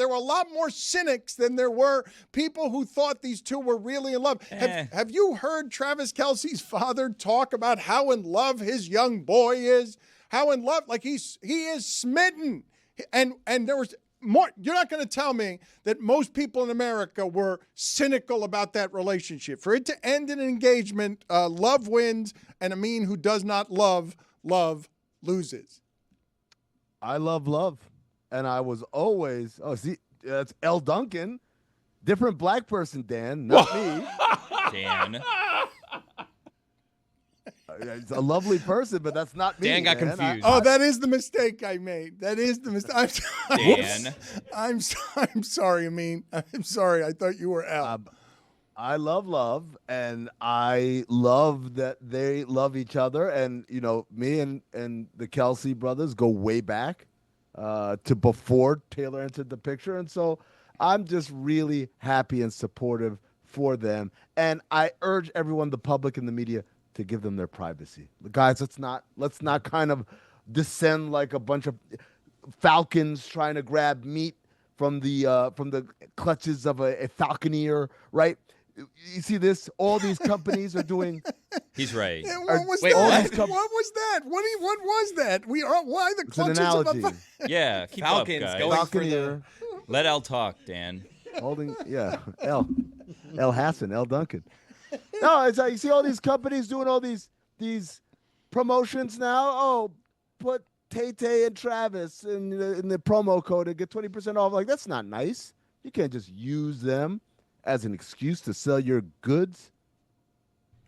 There were a lot more cynics than there were people who thought these two were really in love. Have you heard Travis Kelce's father talk about how in love his young boy is? How in love, like he is smitten. And there was more. You're not going to tell me that most people in America were cynical about that relationship. For it to end in an engagement, love wins, and Amin, who does not love loses. I love love. And I was always, that's L. Duncan. Different black person, Dan, not me. Dan. He's a lovely person, but that's not me. Dan got confused. That is the mistake I made. That is the mistake. Dan. I'm sorry, Amin. I'm sorry. I thought you were L. I love love, and I love that they love each other. And, me and the Kelce brothers go way back to before Taylor entered the picture. And so I'm just really happy and supportive for them. And I urge everyone, the public and the media, to give them their privacy. Guys, let's not kind of descend like a bunch of falcons trying to grab meat from the clutches of a falconeer, right? You see this? All these companies are doing. He's right. What was that? What was that? What was that? Why the clutches of a Yeah, keep Falcons up, guys. going falconeer. Let L talk, Dan. Holding, L Hassan, L Duncan. No, it's like you see all these companies doing all these promotions now. Oh, put Tay and Travis in the promo code and get 20% off. Like, that's not nice. You can't just use them as an excuse to sell your goods.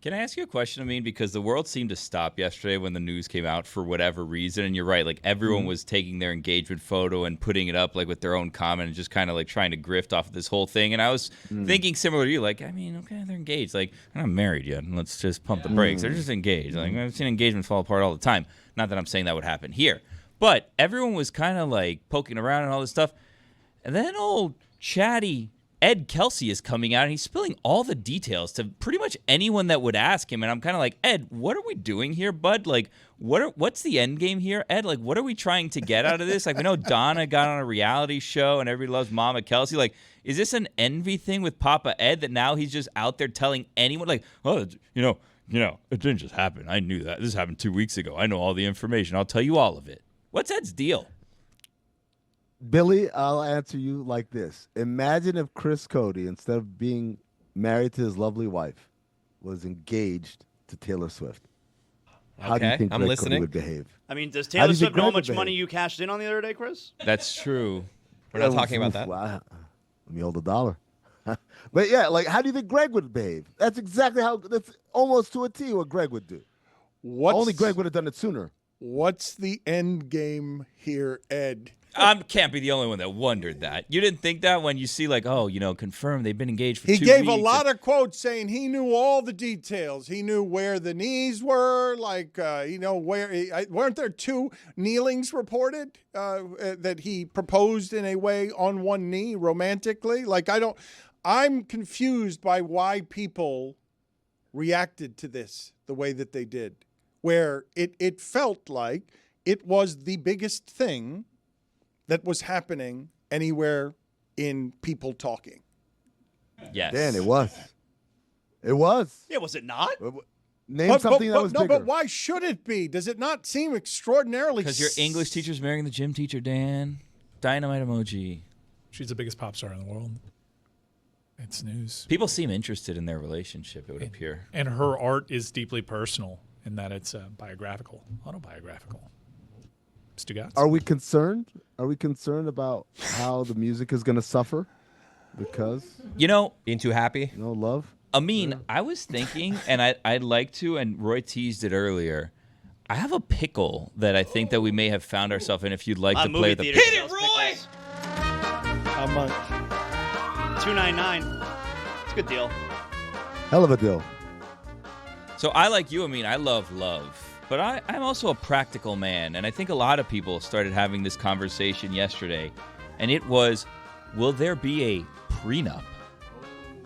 Can I ask you a question? I mean, because the world seemed to stop yesterday when the news came out for whatever reason. And you're right. Like, everyone was taking their engagement photo and putting it up, like, with their own comment and just kind of, like, trying to grift off of this whole thing. And I was thinking similar to you. Like, I mean, okay, they're engaged. Like, they're not married yet. Let's just pump the brakes. They're just engaged. Like, I've seen engagements fall apart all the time. Not that I'm saying that would happen here. But everyone was kind of, like, poking around and all this stuff. And then old chatty Ed Kelce is coming out, and he's spilling all the details to pretty much anyone that would ask him. And I'm kind of like, Ed, what are we doing here, bud? Like, what's the end game here, Ed? Like, what are we trying to get out of this? Like, we know Donna got on a reality show, and everybody loves Mama Kelce. Like, is this an envy thing with Papa Ed that now he's just out there telling anyone, like, oh, it didn't just happen. I knew that. This happened 2 weeks ago. I know all the information. I'll tell you all of it. What's Ed's deal? Billy, I'll answer you like this. Imagine if Chris Cody, instead of being married to his lovely wife, was engaged to Taylor Swift. How do you think Greg Cody would behave? I mean, does Taylor Swift know how much money you cashed in on the other day, Chris? That's true. We're not talking about that. Let me hold $1. But yeah, like, how do you think Greg would behave? That's exactly that's almost to a T what Greg would do. Only Greg would have done it sooner. What's the end game here, Ed? I can't be the only one that wondered that. You didn't think that when you see, like, confirmed they've been engaged for 2 weeks. He gave a lot of quotes saying he knew all the details. He knew where the knees were, like, where weren't there 2 kneelings reported that he proposed in a way on one knee romantically? Like, I'm confused by why people reacted to this the way that they did, where it felt like it was the biggest thing that was happening anywhere in people talking. Yes. Dan, it was. It was. Yeah, was it not? Name something that was bigger. No, but why should it be? Does it not seem extraordinarily... Because your English teacher's marrying the gym teacher, Dan. Dynamite emoji. She's the biggest pop star in the world. It's news. People seem interested in their relationship, it would appear. And her art is deeply personal in that it's autobiographical. Stugatz? Are we concerned? Are we concerned about how the music is going to suffer? Because? Being too happy? No love? Amin, I was thinking, and I'd like to, and Roy teased it earlier, I have a pickle that I think that we may have found ourselves in if you'd like to play the... Hit it, Roy! How much? $2.99. It's a good deal. Hell of a deal. So I, like you, Amin, I love love. But I'm also a practical man, and I think a lot of people started having this conversation yesterday, and it was, will there be a prenup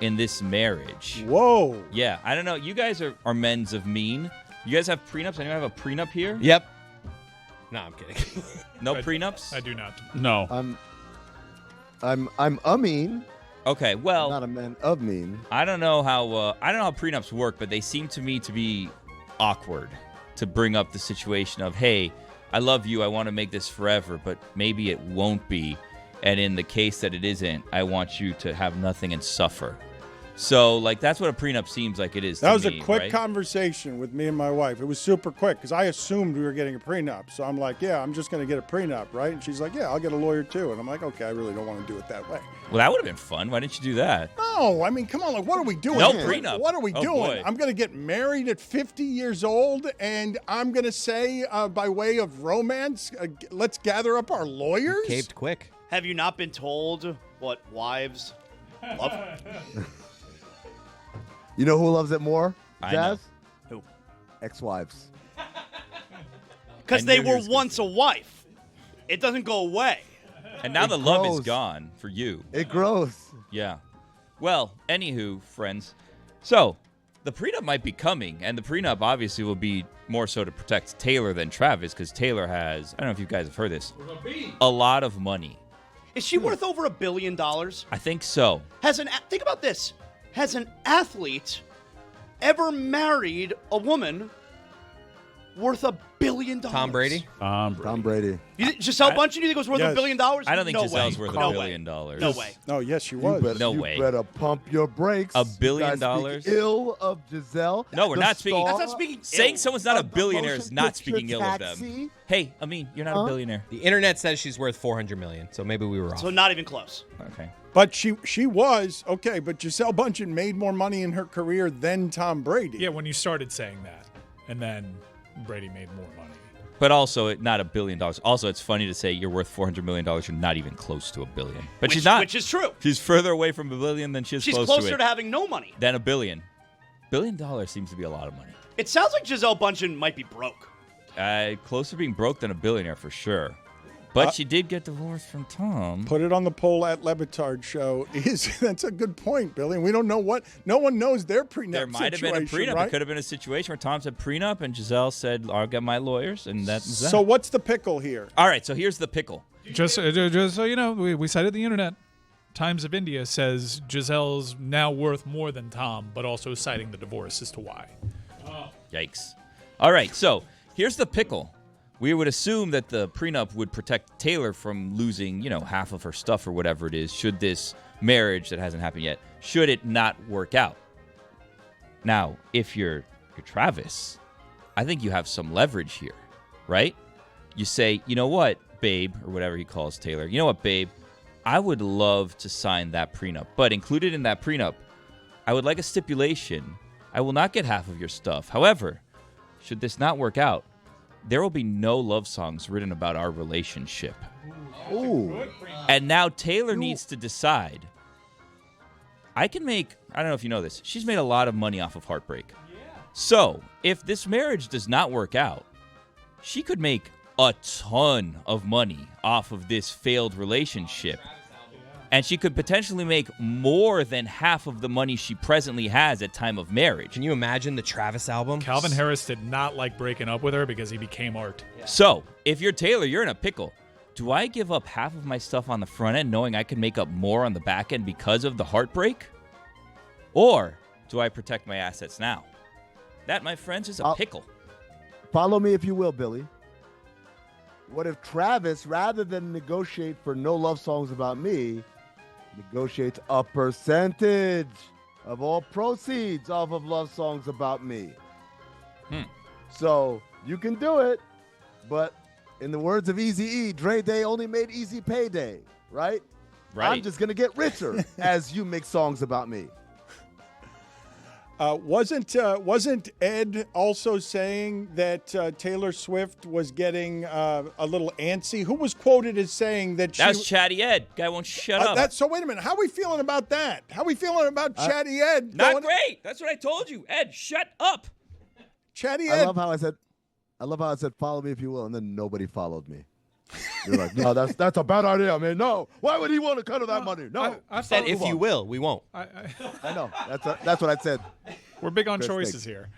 in this marriage? Whoa. Yeah, I don't know. You guys are men's of mean. You guys have prenups? Anyone have a prenup here? Yep. No, I'm kidding. No prenups? I do not. No. I'm a mean. Okay, well, Not a man of mean. I don't know how prenups work, but they seem to me to be awkward to bring up the situation of, hey, I love you, I want to make this forever, but maybe it won't be. And in the case that it isn't, I want you to have nothing and suffer. So, like, that's what a prenup seems like it is. That to was me, a quick right? conversation with me and my wife. It was super quick because I assumed we were getting a prenup. So I'm like, yeah, I'm just going to get a prenup, right? And she's like, yeah, I'll get a lawyer too. And I'm like, okay, I really don't want to do it that way. Well, that would have been fun. Why didn't you do that? No, I mean, come on, like, what are we doing? No here? prenup. What are we Oh, doing? boy. I'm going to get married at 50 years old, and I'm going to say, by way of romance, let's gather up our lawyers. Caved quick. Have you not been told what wives love? You know who loves it more, I Jazz? Who? Ex-wives. Because I they knew he were was gonna once a wife. It doesn't go away. And now It the love is grows. gone for you. It grows. Yeah. Well, anywho, friends. So, the prenup might be coming, and the prenup obviously will be more so to protect Taylor than Travis, because Taylor has, I don't know if you guys have heard this, a lot of money. Is she worth over $1 billion? I think so. Think about this. Has an athlete ever married a woman worth $1 billion? Tom Brady? Tom Brady. Giselle Bundchen, you think was worth Yes. $1 billion? I don't think No Giselle's way. worth No $1 way. billion. No way. Oh, yes, she was. No you way. better pump your brakes. $1 billion? You guys speak ill of Giselle. No, we're the not speaking- star That's not speaking Saying ill. someone's not a of the billionaire is motion not picture speaking ill of them. taxi. Hey, you're not a billionaire. The internet says she's worth $400 million, so maybe we were off. So not even close. Okay. But she was, okay, but Giselle Bundchen made more money in her career than Tom Brady. Yeah, when you started saying that, and then Brady made more money. But also, not $1 billion. Also, it's funny to say you're worth $400 million. You're not even close to $1 billion. But she's not. Which is true. She's further away from $1 billion than she's She's close closer to it to having no money. than $1 billion. $1 billion seems to be a lot of money. It sounds like Giselle Bundchen might be broke. Closer to being broke than a billionaire for sure. But she did get divorced from Tom. Put it on the poll at Levitard show. That's a good point, Billy. And we don't know no one knows their prenup There might have been a situation, prenup. right? It could have been a situation where Tom said prenup and Giselle said, I'll get my lawyers, and that was that. So what's the pickle here? All right, so here's the pickle. Just so you know, we cited the internet. Times of India says Giselle's now worth more than Tom, but also citing the divorce as to why. Yikes. All right, so here's the pickle. We would assume that the prenup would protect Taylor from losing, half of her stuff or whatever it is, should this marriage that hasn't happened yet, should it not work out. Now, if you're Travis, I think you have some leverage here, right? You say, you know what, babe, or whatever he calls Taylor, you know what, babe, I would love to sign that prenup, but included in that prenup, I would like a stipulation. I will not get half of your stuff. However, should this not work out, there will be no love songs written about our relationship. Ooh. And now Taylor needs to decide. I don't know if you know this, she's made a lot of money off of heartbreak. So, if this marriage does not work out, she could make a ton of money off of this failed relationship. And she could potentially make more than half of the money she presently has at time of marriage. Can you imagine the Travis album? Calvin Harris did not like breaking up with her because he became art. So, if you're Taylor, you're in a pickle. Do I give up half of my stuff on the front end knowing I can make up more on the back end because of the heartbreak? Or do I protect my assets now? That, my friends, is a pickle. Follow me if you will, Billy. What if Travis, rather than negotiate for no love songs about me, negotiates a percentage of all proceeds off of love songs about me? So you can do it, but in the words of Eazy-E, Dre Day only made easy payday, right? Right. I'm just going to get richer as you make songs about me. Wasn't Ed also saying that Taylor Swift was getting a little antsy? Who was quoted as saying that she... That's Chatty Ed. Guy won't shut up. So wait a minute. How are we feeling about that? How are we feeling about Chatty Ed? Not great. That's what I told you. Ed, shut up. Chatty I Ed. love how I said, follow me if you will, and then nobody followed me. You're like, no, that's a bad idea, man. No, why would he want to cut of that money? No. I Said thought- if you will, we won't. I know. That's what I said. We're big on Chris, choices thanks. here.